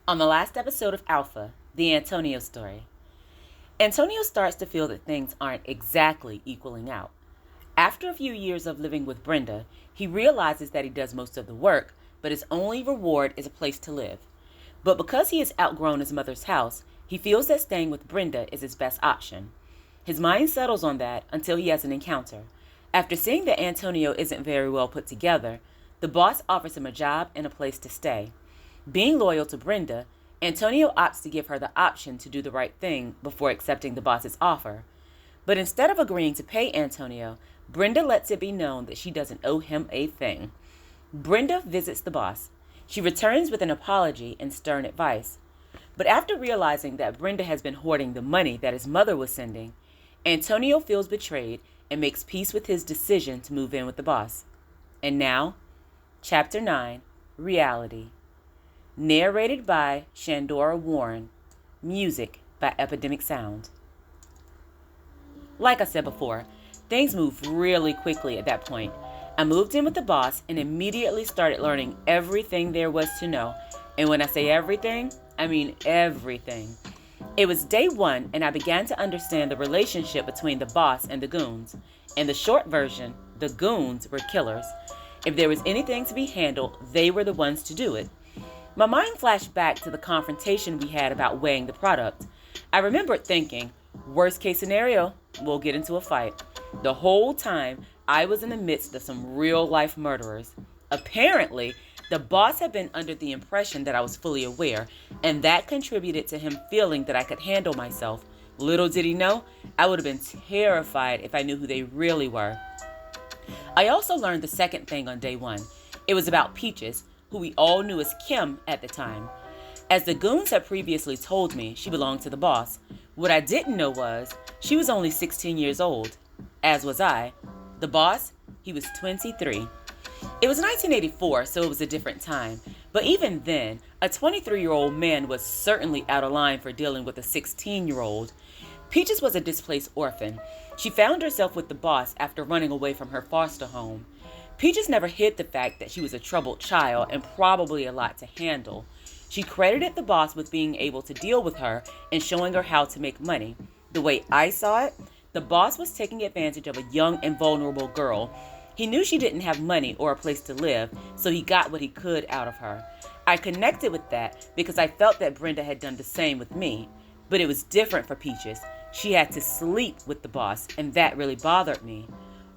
On the last episode of Alpha, the Antonio story, Antonio starts to feel that things aren't exactly equaling out. After a few years of living with Brenda, he realizes that he does most of the work, but his only reward is a place to live. But because he has outgrown his mother's house, he feels that staying with Brenda is his best option. His mind settles on that until he has an encounter. After seeing that Antonio isn't very well put together, the boss offers him a job and a place to stay. Being loyal to Brenda, Antonio opts to give her the option to do the right thing before accepting the boss's offer. But instead of agreeing to pay Antonio, Brenda lets it be known that she doesn't owe him a thing. Brenda visits the boss. She returns with an apology and stern advice. But after realizing that Brenda has been hoarding the money that his mother was sending, Antonio feels betrayed and makes peace with his decision to move in with the boss. And now, Chapter 9, Reality. Narrated by Shandora Warren. Music by Epidemic Sound. Like I said before, things moved really quickly at that point. I moved in with the boss and immediately started learning everything there was to know. And when I say everything, I mean everything. It was day one and I began to understand the relationship between the boss and the goons. In the short version, the goons were killers. If there was anything to be handled, they were the ones to do it. My mind flashed back to the confrontation we had about weighing the product. I remembered thinking, worst case scenario, we'll get into a fight. The whole time, I was in the midst of some real-life murderers. Apparently, the boss had been under the impression that I was fully aware, and that contributed to him feeling that I could handle myself. Little did he know, I would have been terrified if I knew who they really were. I also learned the second thing on day one. It was about Peaches, who we all knew as Kim at the time. As the goons had previously told me, she belonged to the boss. What I didn't know was, she was only 16 years old, as was I. The boss, he was 23. It was 1984, so it was a different time. But even then, a 23-year-old man was certainly out of line for dealing with a 16-year-old. Peaches was a displaced orphan. She found herself with the boss after running away from her foster home. Peaches never hid the fact that she was a troubled child and probably a lot to handle. She credited the boss with being able to deal with her and showing her how to make money. The way I saw it, the boss was taking advantage of a young and vulnerable girl. He knew she didn't have money or a place to live, so he got what he could out of her. I connected with that because I felt that Brenda had done the same with me. But it was different for Peaches. She had to sleep with the boss, and that really bothered me.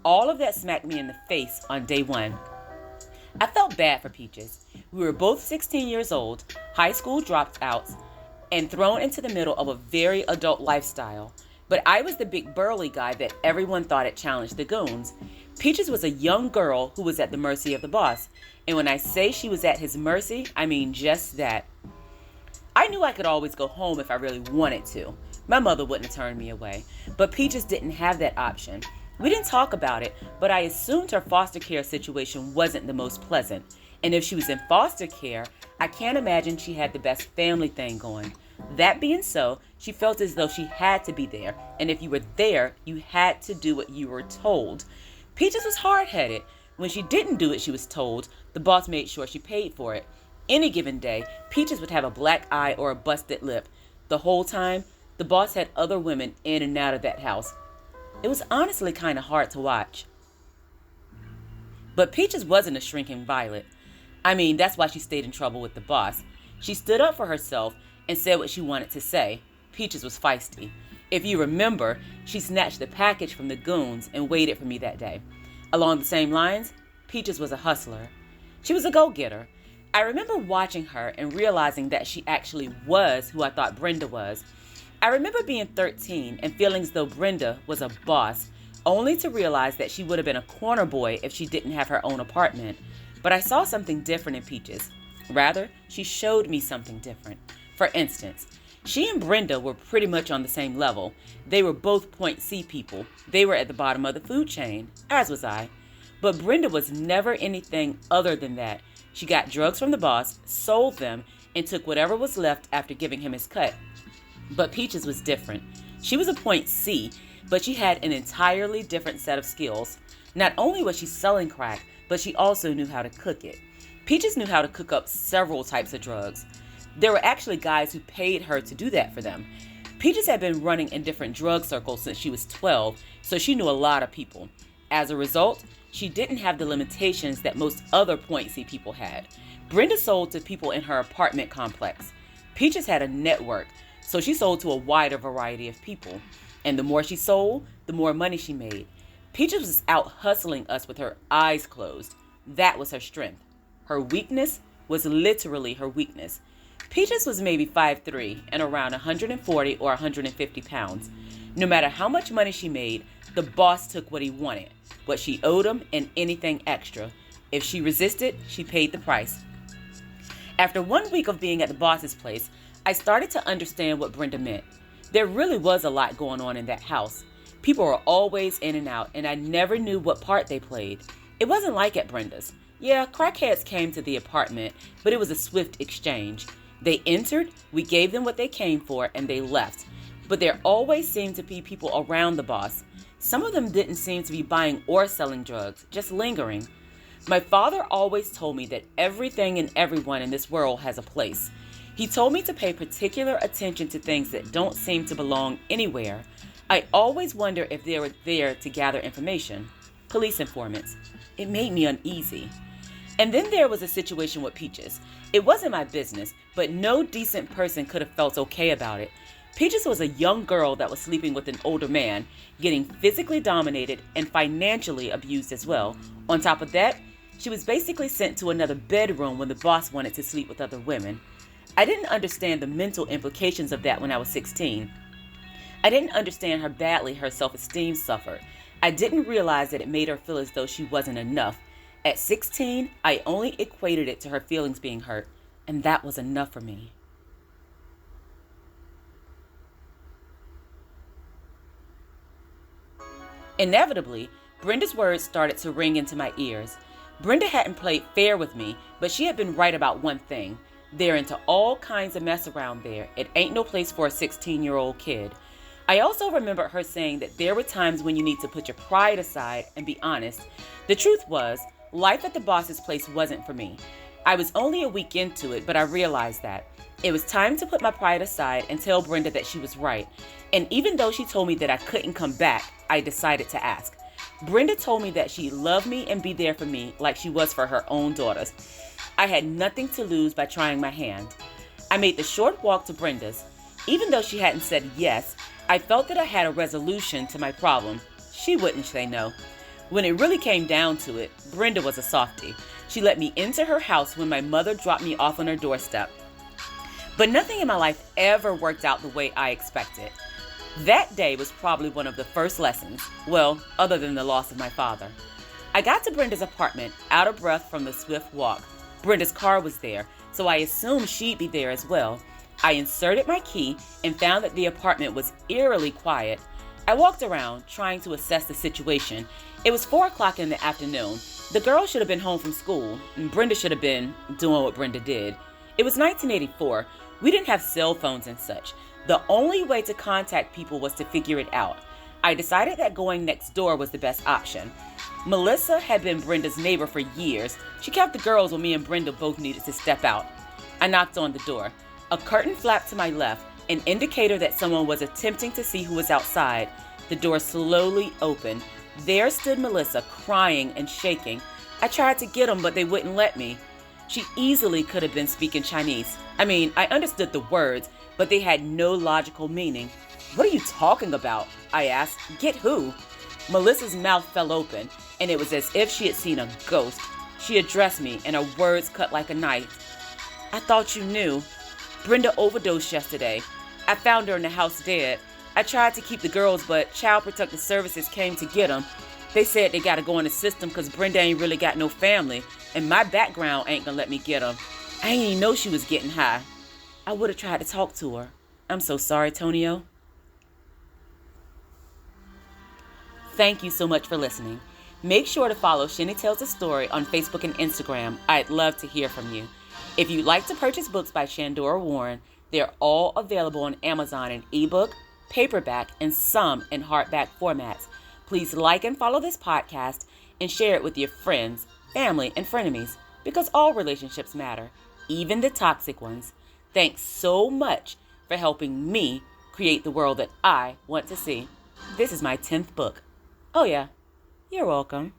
All of that smacked me in the face on day one. I felt bad for Peaches. We were both 16 years old, high school dropouts, and thrown into the middle of a very adult lifestyle. But I was the big burly guy that everyone thought had challenged the goons. Peaches was a young girl who was at the mercy of the boss. And when I say she was at his mercy, I mean just that. I knew I could always go home if I really wanted to. My mother wouldn't have turned me away. But Peaches didn't have that option. We didn't talk about it, but I assumed her foster care situation wasn't the most pleasant. And if she was in foster care, I can't imagine she had the best family thing going. That being so, she felt as though she had to be there. And if you were there, you had to do what you were told. Peaches was hard-headed. When she didn't do what she was told, the boss made sure she paid for it. Any given day, Peaches would have a black eye or a busted lip. The whole time, the boss had other women in and out of that house. It was honestly kind of hard to watch. But Peaches wasn't a shrinking violet. I mean, that's why she stayed in trouble with the boss. She stood up for herself and said what she wanted to say. Peaches was feisty. If you remember, she snatched the package from the goons and waited for me that day. Along the same lines, Peaches was a hustler. She was a go-getter. I remember watching her and realizing that she actually was who I thought Brenda was. I remember being 13 and feeling as though Brenda was a boss, only to realize that she would have been a corner boy if she didn't have her own apartment. But I saw something different in Peaches. Rather, she showed me something different. For instance, she and Brenda were pretty much on the same level. They were both point C people. They were at the bottom of the food chain, as was I. But Brenda was never anything other than that. She got drugs from the boss, sold them, and took whatever was left after giving him his cut. But Peaches was different. She was a point C, but she had an entirely different set of skills. Not only was she selling crack, but she also knew how to cook it. Peaches knew how to cook up several types of drugs. There were actually guys who paid her to do that for them. Peaches had been running in different drug circles since she was 12, so she knew a lot of people. As a result, she didn't have the limitations that most other Point C people had. Brenda sold to people in her apartment complex. Peaches had a network, so she sold to a wider variety of people. And the more she sold, the more money she made. Peaches was out hustling us with her eyes closed. That was her strength. Her weakness was literally her weakness. Peaches was maybe 5'3" and around 140 or 150 pounds. No matter how much money she made, the boss took what he wanted, what she owed him, and anything extra. If she resisted, she paid the price. After 1 week of being at the boss's place, I started to understand what Brenda meant. There really was a lot going on in that house. People were always in and out, and I never knew what part they played. It wasn't like at Brenda's. Yeah, crackheads came to the apartment, but it was a swift exchange. They entered, we gave them what they came for, and they left. But there always seemed to be people around the boss. Some of them didn't seem to be buying or selling drugs, just lingering. My father always told me that everything and everyone in this world has a place. He told me to pay particular attention to things that don't seem to belong anywhere. I always wonder if they were there to gather information. Police informants. It made me uneasy. And then there was a situation with Peaches. It wasn't my business, but no decent person could have felt okay about it. Peaches was a young girl that was sleeping with an older man, getting physically dominated and financially abused as well. On top of that, she was basically sent to another bedroom when the boss wanted to sleep with other women. I didn't understand the mental implications of that when I was 16. I didn't understand how badly her self-esteem suffered. I didn't realize that it made her feel as though she wasn't enough. At 16, I only equated it to her feelings being hurt, and that was enough for me. Inevitably, Brenda's words started to ring into my ears. Brenda hadn't played fair with me, but she had been right about one thing. They're into all kinds of mess around there. It ain't no place for a 16-year-old kid. I also remember her saying that there were times when you need to put your pride aside and be honest. The truth was, life at the boss's place wasn't for me. I was only a week into it, but I realized that. It was time to put my pride aside and tell Brenda that she was right. And even though she told me that I couldn't come back, I decided to ask. Brenda told me that she'd love me and be there for me like she was for her own daughters. I had nothing to lose by trying my hand. I made the short walk to Brenda's. Even though she hadn't said yes, I felt that I had a resolution to my problem. She wouldn't say no. When it really came down to it, Brenda was a softie. She let me into her house when my mother dropped me off on her doorstep. But nothing in my life ever worked out the way I expected. That day was probably one of the first lessons, well, other than the loss of my father. I got to Brenda's apartment, out of breath from the swift walk. Brenda's car was there, so I assumed she'd be there as well. I inserted my key and found that the apartment was eerily quiet. I walked around, trying to assess the situation. It was 4 o'clock in the afternoon. The girl should have been home from school, and Brenda should have been doing what Brenda did. It was 1984. We didn't have cell phones and such. The only way to contact people was to figure it out. I decided that going next door was the best option. Melissa had been Brenda's neighbor for years. She kept the girls when me and Brenda both needed to step out. I knocked on the door. A curtain flapped to my left, an indicator that someone was attempting to see who was outside. The door slowly opened. There stood Melissa, crying and shaking. I tried to get them, but they wouldn't let me. She easily could have been speaking Chinese. I understood the words, but they had no logical meaning. "What are you talking about?" I asked. "Get who?" Melissa's mouth fell open, and it was as if she had seen a ghost. She addressed me, and her words cut like a knife. "I thought you knew. Brenda overdosed yesterday. I found her in the house dead. I tried to keep the girls, but Child Protective Services came to get them. They said they gotta go in the system because Brenda ain't really got no family, and my background ain't gonna let me get them. I ain't even know she was getting high. I would have tried to talk to her. I'm so sorry, Tonio." Thank you so much for listening. Make sure to follow Shinny Tells a Story on Facebook and Instagram. I'd love to hear from you. If you'd like to purchase books by Shandora Warren, they're all available on Amazon in ebook, paperback, and some in hardback formats. Please like and follow this podcast and share it with your friends, family, and frenemies, because all relationships matter, even the toxic ones. Thanks so much for helping me create the world that I want to see. This is my 10th book. Oh, yeah, you're welcome.